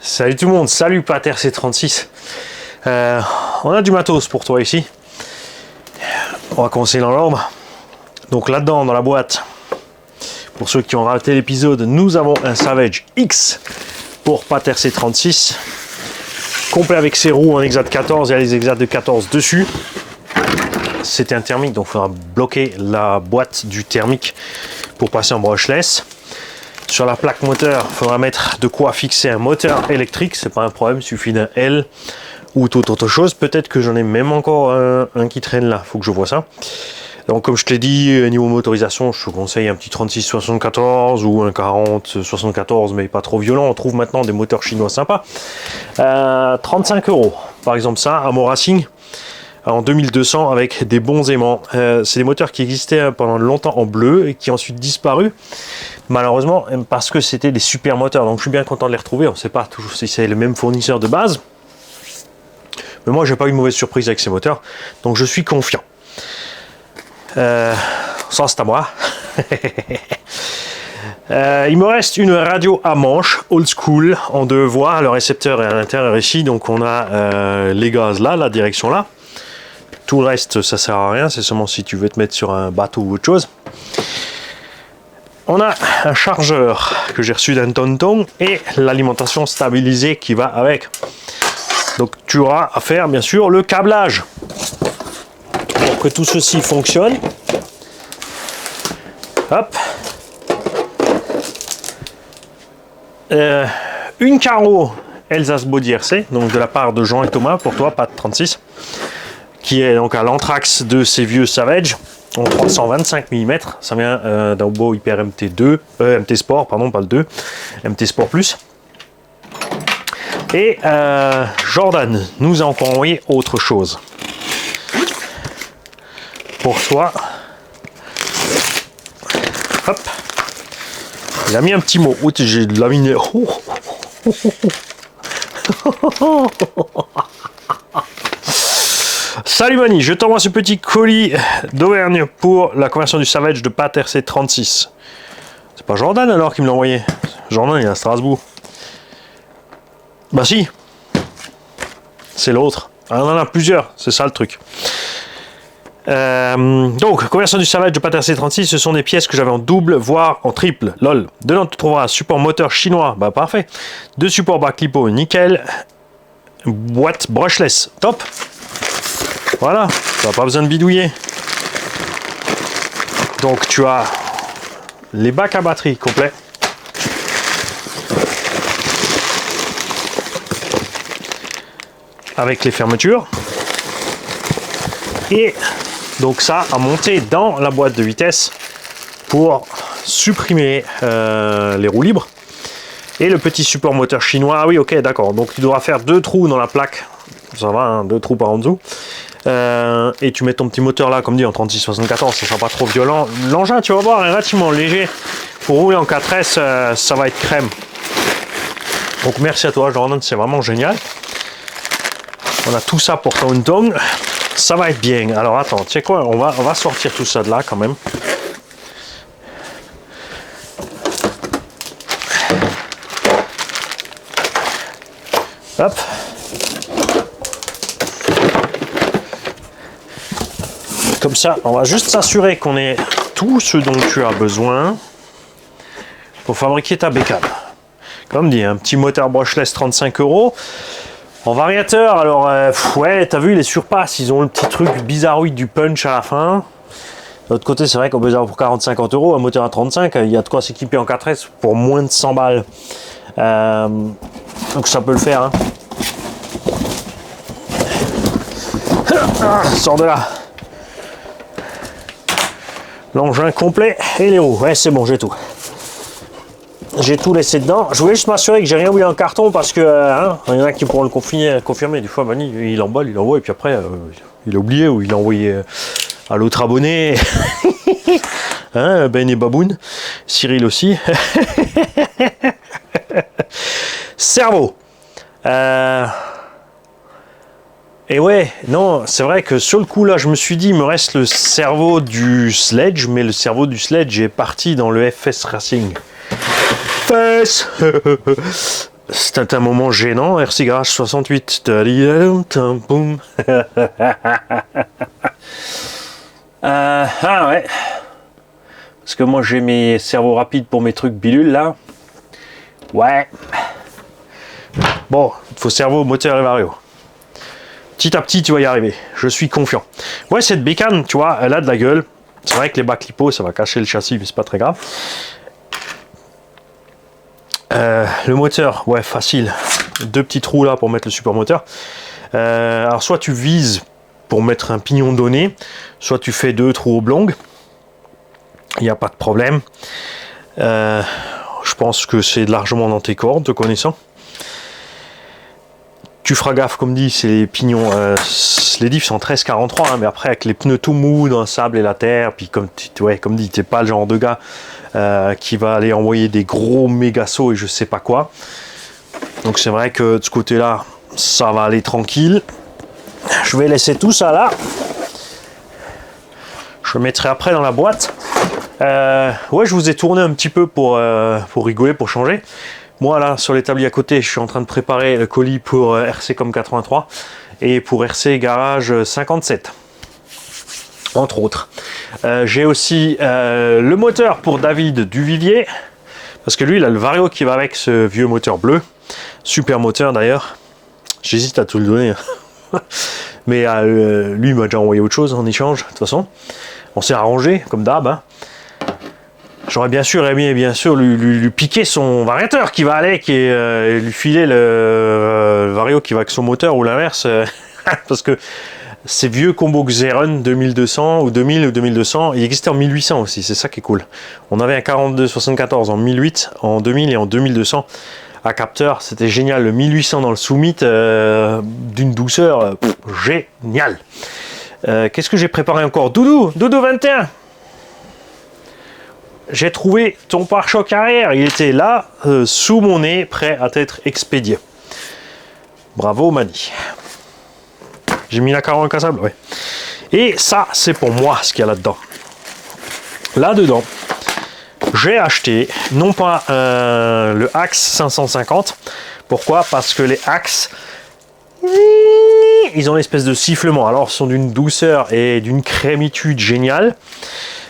Salut tout le monde, salut Pater C36. On a du matos pour toi ici. On va commencer dans l'ordre. Donc là-dedans, dans la boîte, pour ceux qui ont raté l'épisode, nous avons un Savage X pour Pater C36. Complet avec ses roues en Exat 14, il y a les Exat de 14 dessus. C'était un thermique, donc il faudra bloquer la boîte du thermique pour passer en brushless. Sur la plaque moteur, il faudra mettre de quoi fixer un moteur électrique, c'est pas un problème, il suffit d'un L ou toute autre chose. Peut-être que j'en ai même encore un qui traîne là, il faut que je vois ça. Donc comme je t'ai dit, niveau motorisation, je te conseille un petit 36-74 ou un 40-74, mais pas trop violent. On trouve maintenant des moteurs chinois sympas. 35 € par exemple ça, à Mo Racing. En 2200 avec des bons aimants. C'est des moteurs qui existaient pendant longtemps en bleu et qui ont ensuite disparu. Malheureusement, parce que c'était des super moteurs. Donc je suis bien content de les retrouver. On ne sait pas toujours si c'est le même fournisseur de base. Mais moi, j'ai pas eu de mauvaise surprise avec ces moteurs. Donc je suis confiant. Ça, c'est à moi. Il me reste une radio à manche, old school, en 2 voies. Le récepteur est à l'intérieur ici. Donc on a les gaz là, la direction là. Tout le reste, ça sert à rien, c'est seulement si tu veux te mettre sur un bateau ou autre chose. On a un chargeur que j'ai reçu d'un tonton et l'alimentation stabilisée qui va avec. Donc tu auras à faire bien sûr le câblage pour que tout ceci fonctionne. Hop. Une carreau Elsace Body RC, donc de la part de Jean et Thomas pour toi, Pat 36. Qui est donc à l'anthrax de ces vieux Savage en 325 mm. Ça vient d'un Obo Hyper MT2, MT Sport, pardon, pas le 2, MT Sport Plus. Et Jordan nous a encore envoyé autre chose. Pour toi, hop, il a mis un petit mot. Oh, j'ai laminé. Salut Mani, je t'envoie ce petit colis d'Auvergne pour la conversion du Savage de Pater C36. C'est pas Jordan alors qui me l'a envoyé. Jordan il est à Strasbourg. Bah si. C'est l'autre. On en a plusieurs, c'est ça le truc. Donc, conversion du Savage de Pater C36, ce sont des pièces que j'avais en double, voire en triple. Lol. Dedans tu trouveras un support moteur chinois, bah parfait. 2 supports bas clipo, nickel. Boîte brushless, top. Voilà, tu n'as pas besoin de bidouiller. Donc tu as les bacs à batterie complets. Avec les fermetures. Et donc ça à monter dans la boîte de vitesse pour supprimer les roues libres. Et le petit support moteur chinois. Ah oui, ok, d'accord. Donc tu devras faire 2 trous dans la plaque. Ça va, hein, 2 trous par en dessous. Et tu mets ton petit moteur là, comme dit, en 36-74, ça sera pas trop violent. L'engin, tu vas voir, est relativement léger. Pour rouler en 4S, ça va être crème. Donc merci à toi, Jordan, c'est vraiment génial. On a tout ça pour ton tongue. Ça va être bien. Alors attends, tu sais quoi, on va sortir tout ça de là quand même. Hop. Comme ça, on va juste s'assurer qu'on ait tout ce dont tu as besoin pour fabriquer ta bécane. Comme dit, un petit moteur brushless 35 €. En variateur, alors, ouais, t'as vu, les surpasses, ils ont le petit truc bizarroïde du punch à la fin. De l'autre côté, c'est vrai qu'on peut avoir pour 40-50 €, un moteur à 35, il y a de quoi s'équiper en 4S pour moins de 100 balles. Donc ça peut le faire. Hein. Sors de là. L'engin complet et les roues. Ouais, c'est bon, j'ai tout. J'ai tout laissé dedans. Je voulais juste m'assurer que j'ai rien oublié en carton parce que hein, il y en a qui pourront le confirmer. Des fois, Mani, il emballe, il envoie et puis après, il a oublié ou il a envoyé à l'autre abonné. Hein, Ben et Baboun. Cyril aussi. Cerveau. Et ouais, non, c'est vrai que sur le coup là, je me suis dit, il me reste le cerveau du Sledge, mais le cerveau du Sledge est parti dans le FS Racing. FS C'est un moment gênant, RC Garage 68. Ah ouais. Parce que moi j'ai mes cerveaux rapides pour mes trucs bilules là. Ouais. Bon, il faut cerveau, moteur et vario. Petit à petit, tu vas y arriver. Je suis confiant. Ouais, cette bécane, tu vois, elle a de la gueule. C'est vrai que les bacs lipo, ça va cacher le châssis, mais c'est pas très grave. Le moteur, ouais, facile. 2 petits trous là pour mettre le support moteur. Alors, soit tu vises pour mettre un pignon donné, soit tu fais 2 trous oblongs. Il n'y a pas de problème. Je pense que c'est largement dans tes cordes, te connaissant. Tu feras gaffe, comme dit, c'est les pignons, les diffs sont 13,43, hein, mais après avec les pneus tout mous dans le sable et la terre, puis comme dit, t'es pas le genre de gars qui va aller envoyer des gros méga sauts et je sais pas quoi. Donc c'est vrai que de ce côté-là, ça va aller tranquille. Je vais laisser tout ça là. Je le mettrai après dans la boîte. Ouais, je vous ai tourné un petit peu pour rigoler, pour changer. Moi là sur l'établi à côté, je suis en train de préparer le colis pour RCCOM 83 et pour RC Garage 57 entre autres. J'ai aussi le moteur pour David Duvivier parce que lui il a le Vario qui va avec ce vieux moteur bleu, super moteur d'ailleurs. J'hésite à tout le donner mais lui il m'a déjà envoyé autre chose en échange. De toute façon on s'est arrangé comme d'hab, hein. J'aurais bien sûr aimé lui piquer son variateur qui va avec et lui filer le Vario qui va avec son moteur ou l'inverse parce que ces vieux combos Xeron 2200 ou 2000 ou 2200, il existait en 1800 aussi, c'est ça qui est cool. On avait un 4274 en 1008, en 2000 et en 2200 à capteur, c'était génial. Le 1800 dans le Summit d'une douceur génial. Qu'est-ce que j'ai préparé encore? Doudou 21. J'ai trouvé ton pare-choc arrière, il était là, sous mon nez, prêt à être expédié. Bravo Mani. J'ai mis la carotte cassable, ouais. Et ça, c'est pour moi ce qu'il y a là-dedans. Là-dedans, j'ai acheté, non pas le Axe 550. Pourquoi? Parce que les Axe, ils ont une espèce de sifflement. Alors, ils sont d'une douceur et d'une crémitude géniale.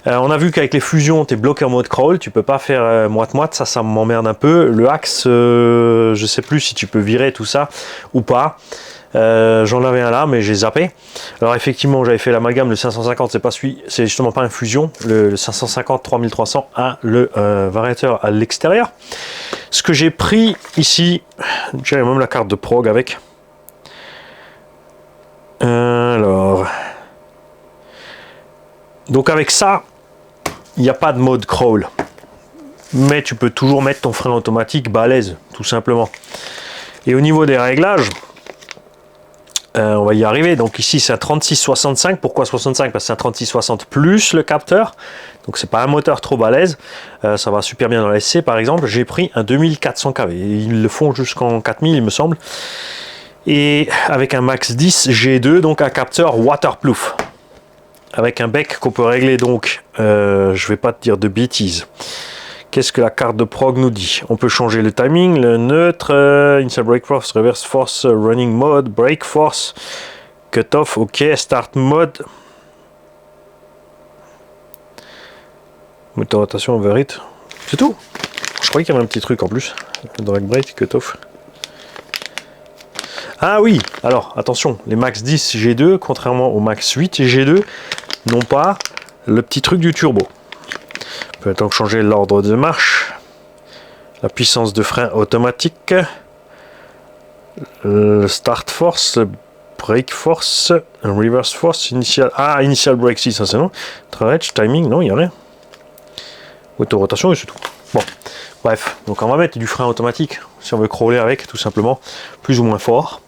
On a vu qu'avec les fusions, tu es bloqué en mode crawl, tu peux pas faire moite-moite, ça m'emmerde un peu. Le Axe, je sais plus si tu peux virer tout ça ou pas. J'en avais un là, mais j'ai zappé. Alors effectivement, j'avais fait l'amalgame, le 550, c'est pas celui, c'est justement pas une fusion. Le 550 3300 a le variateur à l'extérieur. Ce que j'ai pris ici, j'ai même la carte de prog avec. Alors, donc avec ça, il n'y a pas de mode crawl, mais tu peux toujours mettre ton frein automatique balèze, tout simplement. Et au niveau des réglages, on va y arriver. Donc ici c'est un 3665. Pourquoi 65? Parce que c'est un 3660 plus le capteur. Donc c'est pas un moteur trop balèze. Ça va super bien dans la SC par exemple. J'ai pris un 2400 kV. Ils le font jusqu'en 4000 il me semble. Et avec un Max 10 G2, donc un capteur waterproof. Avec un bec qu'on peut régler donc. Je vais pas te dire de bêtises. Qu'est-ce que la carte de prog nous dit? On peut changer le timing, le neutre, inside brake force, reverse force, running mode, brake force, cut off, ok, start mode. Moteur rotation, overheat. C'est tout. Je croyais qu'il y avait un petit truc en plus. Drag brake, cut off. Ah oui, alors attention, les Max 10 G2, contrairement au Max 8 G2, n'ont pas le petit truc du turbo. On peut donc changer l'ordre de marche, la puissance de frein automatique, le start force, le brake force, reverse force, initial brake, si ça c'est non, traverse, timing, non, il n'y a rien. Auto-rotation et c'est tout. Bon, bref, donc on va mettre du frein automatique si on veut crawler avec, tout simplement, plus ou moins fort.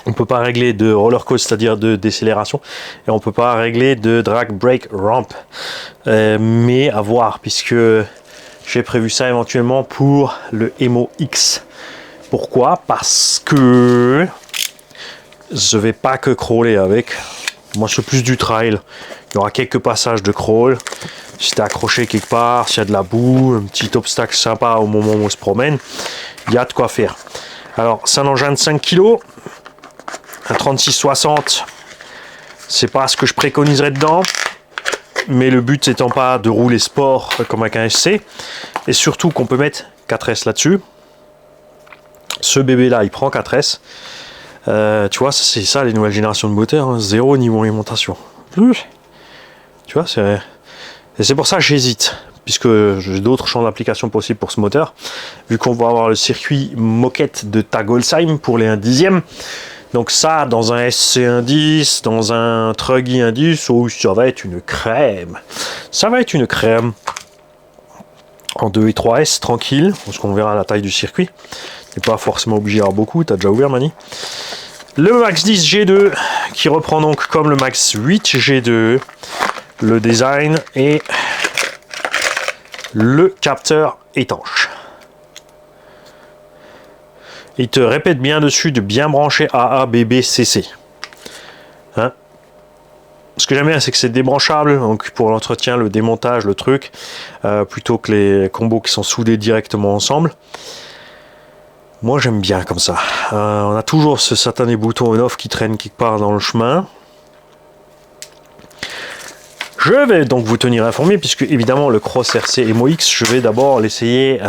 On ne peut pas régler de roller coaster, c'est-à-dire de décélération, et on ne peut pas régler de drag brake ramp, mais à voir, puisque j'ai prévu ça éventuellement pour le Emo X. Pourquoi? Parce que je vais pas que crawler avec. Moi, c'est plus du trail. Il y aura quelques passages de crawl. Si t'es accroché quelque part, s'il y a de la boue, un petit obstacle sympa au moment où on se promène, il y a de quoi faire. Alors, c'est un engin de 5 kg, un 36-60, c'est pas ce que je préconiserais dedans, mais le but étant pas de rouler sport comme avec un SC, et surtout qu'on peut mettre 4S là-dessus. Ce bébé-là, il prend 4S. Tu vois, c'est ça les nouvelles générations de moteurs, hein, zéro niveau alimentation. Tu vois, c'est pour ça que j'hésite, puisque j'ai d'autres champs d'application possibles pour ce moteur, vu qu'on va avoir le circuit moquette de Tagolsheim pour les 1/10. Donc ça, dans un SC110, dans un Truggy 110, oh, ça va être une crème. Ça va être une crème. En 2 et 3S, tranquille, parce qu'on verra la taille du circuit. T'es pas forcément obligé d'avoir beaucoup, t'as déjà ouvert, Mani. Le Max 10 G2, qui reprend donc comme le Max 8 G2, le design et le capteur étanche. Il te répète bien dessus de bien brancher AA, BB, CC. Hein? Ce que j'aime bien, c'est que c'est débranchable, donc pour l'entretien, le démontage, le truc, plutôt que les combos qui sont soudés directement ensemble. Moi, j'aime bien comme ça. On a toujours ce satané bouton on-off qui traîne quelque part dans le chemin. Je vais donc vous tenir informé, puisque évidemment le Cross RC MOX, je vais d'abord l'essayer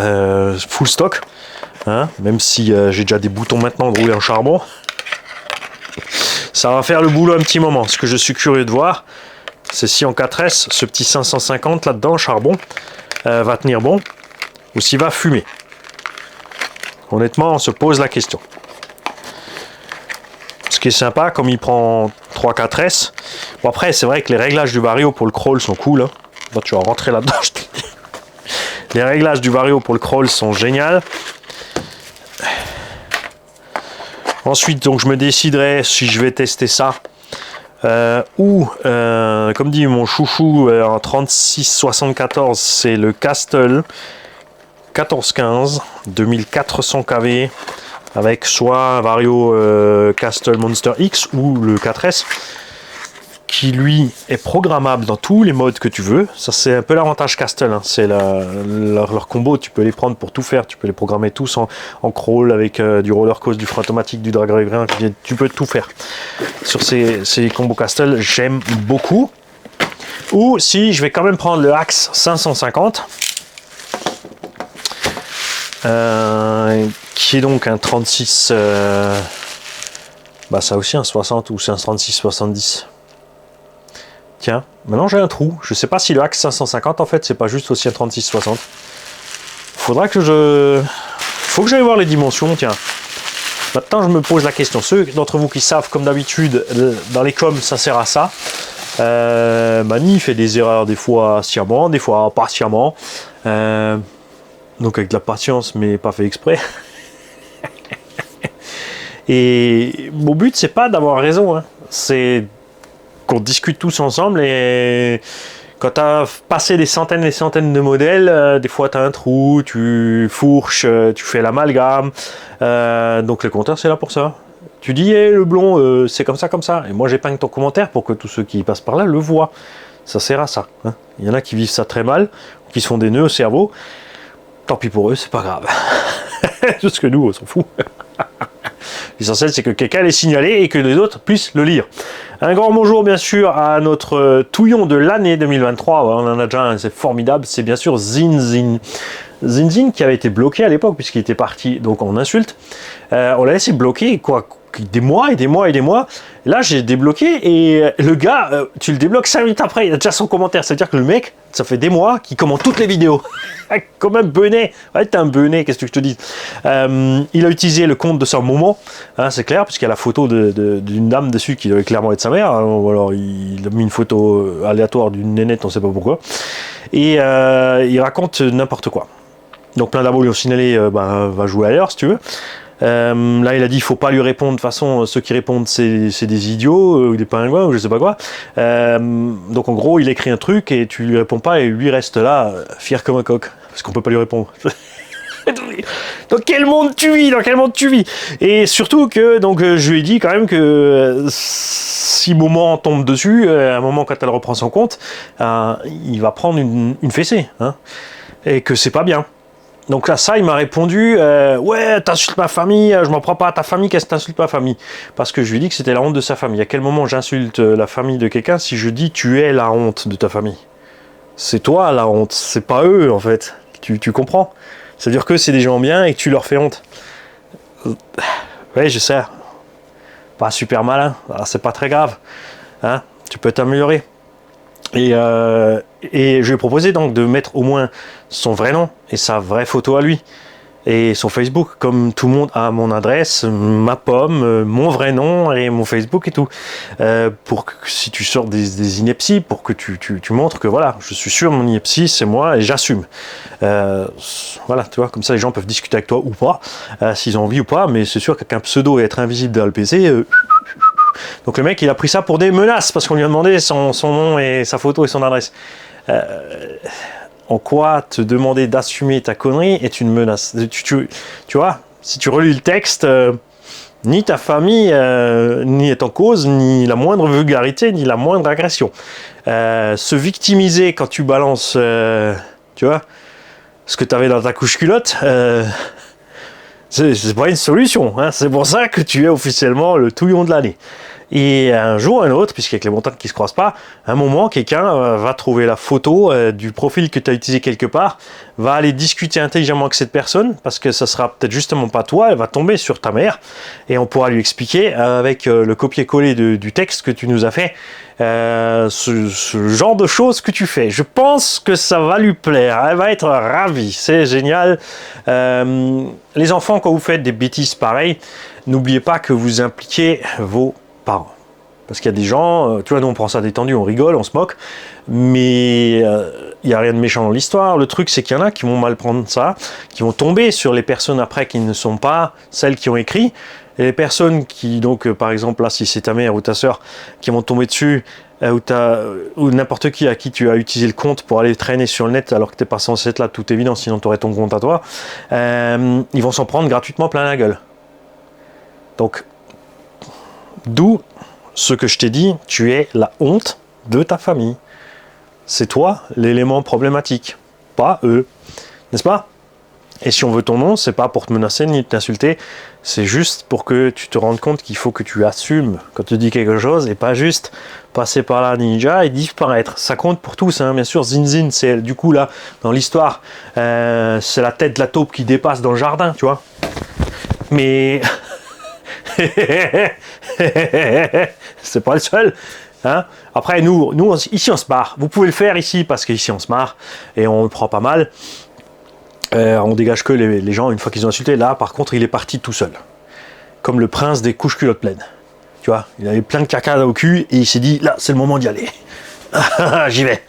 full stock. Hein, même si j'ai déjà des boutons maintenant de rouler en charbon. Ça va faire le boulot un petit moment. Ce que je suis curieux de voir, c'est si en 4S, ce petit 550 là-dedans, charbon, va tenir bon, ou s'il va fumer. Honnêtement, on se pose la question. Ce qui est sympa, comme il prend 3-4S. Bon, après, c'est vrai que les réglages du Vario pour le crawl sont cool. Hein. Bon, tu vas rentrer là-dedans. Les réglages du Vario pour le crawl sont géniaux. Ensuite, donc, je me déciderai si je vais tester ça. Comme dit mon chouchou en 36-74, c'est le Castle 1415 2400 kV avec soit un Vario Castle Monster X ou le 4S qui lui est programmable dans tous les modes que tu veux. Ça c'est un peu l'avantage Castle, hein. C'est leur combo, tu peux les prendre pour tout faire, tu peux les programmer tous en crawl avec du roller coaster, du frein automatique, du drag rail, tu peux tout faire. Sur ces combos Castle, j'aime beaucoup. Ou si je vais quand même prendre le Axe 550 qui est donc un 36 bah ça aussi un 60 ou c'est un 36-70. Tiens, maintenant j'ai un trou. Je sais pas si le Axe 550 en fait c'est pas juste aussi un 36-60. Faudra que faut que j'aille voir les dimensions, tiens. Maintenant je me pose la question. Ceux d'entre vous qui savent, comme d'habitude, dans les coms ça sert à ça. Mani fait des erreurs des fois sciemment, des fois pas sciemment. Donc avec de la patience mais pas fait exprès. Et mon but c'est pas d'avoir raison, hein. C'est qu'on discute tous ensemble et quand tu as passé des centaines et des centaines de modèles, des fois tu as un trou, tu fourches, tu fais l'amalgame. Donc le compteur c'est là pour ça. Tu dis hey, le blond c'est comme ça. Et moi j'épingle ton commentaire pour que tous ceux qui passent par là le voient. Ça sert à ça. Hein. Il y en a qui vivent ça très mal, qui se font des nœuds au cerveau. Tant pis pour eux, c'est pas grave. Parce que nous on s'en fout. L'essentiel c'est que quelqu'un l'ait signalé et que les autres puissent le lire. Un grand bonjour bien sûr à notre touillon de l'année 2023, on en a déjà un, c'est formidable, c'est bien sûr Zinzin. Zinzin qui avait été bloqué à l'époque puisqu'il était parti donc en insulte. On l'a laissé bloqué quoi, des mois et des mois et des mois. Là j'ai débloqué et le gars, tu le débloques 5 minutes après, il a déjà son commentaire. Ça veut dire que le mec, ça fait des mois qu'il commente toutes les vidéos. Comme un benet. Ouais, t'es un benet, qu'est-ce que je te dis. Il a utilisé le compte de sa maman, hein, c'est clair, puisqu'il y a la photo d'une dame dessus qui devait clairement être sa mère. Hein, ou alors il a mis une photo aléatoire d'une nénette, on sait pas pourquoi. Et il raconte n'importe quoi. Donc plein d'abos lui ont signalé, va jouer ailleurs si tu veux. Là il a dit il faut pas lui répondre, de toute façon ceux qui répondent c'est des idiots ou des pingouins ou je sais pas quoi. Donc en gros il écrit un truc et tu lui réponds pas et lui reste là fier comme un coq parce qu'on peut pas lui répondre. Dans quel monde tu vis? Dans quel monde tu vis? Et surtout que, donc, je lui ai dit quand même que si moment tombe dessus, à un moment quand elle reprend son compte, il va prendre une fessée, hein, et que c'est pas bien. Donc à ça, il m'a répondu ouais, t'insultes ma famille, je m'en prends pas à ta famille, qu'est-ce que t'insultes ma famille? Parce que je lui ai dit que c'était la honte de sa famille. À quel moment j'insulte la famille de quelqu'un si je dis tu es la honte de ta famille? C'est toi la honte, c'est pas eux en fait. Tu comprends? C'est-à-dire que c'est des gens bien et que tu leur fais honte. Ouais, je sais. Pas super malin, c'est pas très grave. Hein, tu peux t'améliorer. Et je lui ai proposé donc de mettre au moins son vrai nom et sa vraie photo à lui. Et son Facebook, comme tout le monde a mon adresse, ma pomme, mon vrai nom et mon Facebook et tout. Pour que si tu sors des inepties, pour que tu montres que voilà, je suis sûr, mon ineptie, c'est moi et j'assume. Voilà, tu vois, comme ça les gens peuvent discuter avec toi ou pas, s'ils ont envie ou pas, mais c'est sûr qu'un pseudo et être invisible dans le PC... Donc le mec il a pris ça pour des menaces parce qu'on lui a demandé son nom et sa photo et son adresse. En quoi te demander d'assumer ta connerie est une menace? Tu vois, si tu relis le texte, ni ta famille n'y est en cause, ni la moindre vulgarité, ni la moindre agression. Se victimiser quand tu balances, tu vois, ce que tu avais dans ta couche culotte, c'est pas une solution, hein. C'est pour ça que tu es officiellement le touillon de l'année. Et un jour ou un autre, puisqu'avec les montagnes qui ne se croisent pas, à un moment, quelqu'un va trouver la photo du profil que tu as utilisé quelque part, va aller discuter intelligemment avec cette personne, parce que ça sera peut-être justement pas toi, elle va tomber sur ta mère, et on pourra lui expliquer avec le copier-coller du texte que tu nous as fait, ce genre de choses que tu fais. Je pense que ça va lui plaire, elle va être ravie, c'est génial. Les enfants, quand vous faites des bêtises pareilles, n'oubliez pas que vous impliquez vos parents. Parce qu'il y a des gens, tu vois, nous on prend ça détendu, on rigole, on se moque, mais il n'y a rien de méchant dans l'histoire. Le truc, c'est qu'il y en a qui vont mal prendre ça, qui vont tomber sur les personnes après qui ne sont pas celles qui ont écrit. Et les personnes qui, donc, par exemple, là, si c'est ta mère ou ta soeur, qui vont tomber dessus, ou n'importe qui à qui tu as utilisé le compte pour aller traîner sur le net alors que tu n'es pas censé être là, tout évident, sinon tu aurais ton compte à toi, ils vont s'en prendre gratuitement plein la gueule. Donc, d'où ce que je t'ai dit, tu es la honte de ta famille. C'est toi l'élément problématique, pas eux. N'est-ce pas? Et si on veut ton nom, c'est pas pour te menacer ni t'insulter, c'est juste pour que tu te rendes compte qu'il faut que tu assumes quand tu dis quelque chose et pas juste passer par la ninja et disparaître. Ça compte pour tous, hein. Bien sûr. Zinzin, c'est du coup là, dans l'histoire, c'est la tête de la taupe qui dépasse dans le jardin, tu vois. Mais... c'est pas le seul, hein. Après nous ici on se marre, vous pouvez le faire ici parce qu'ici on se marre et on le prend pas mal, on dégage que les gens une fois qu'ils ont insulté. Là par contre il est parti tout seul, comme le prince des couches culottes pleines, tu vois, il avait plein de caca au cul et il s'est dit là c'est le moment d'y aller. J'y vais.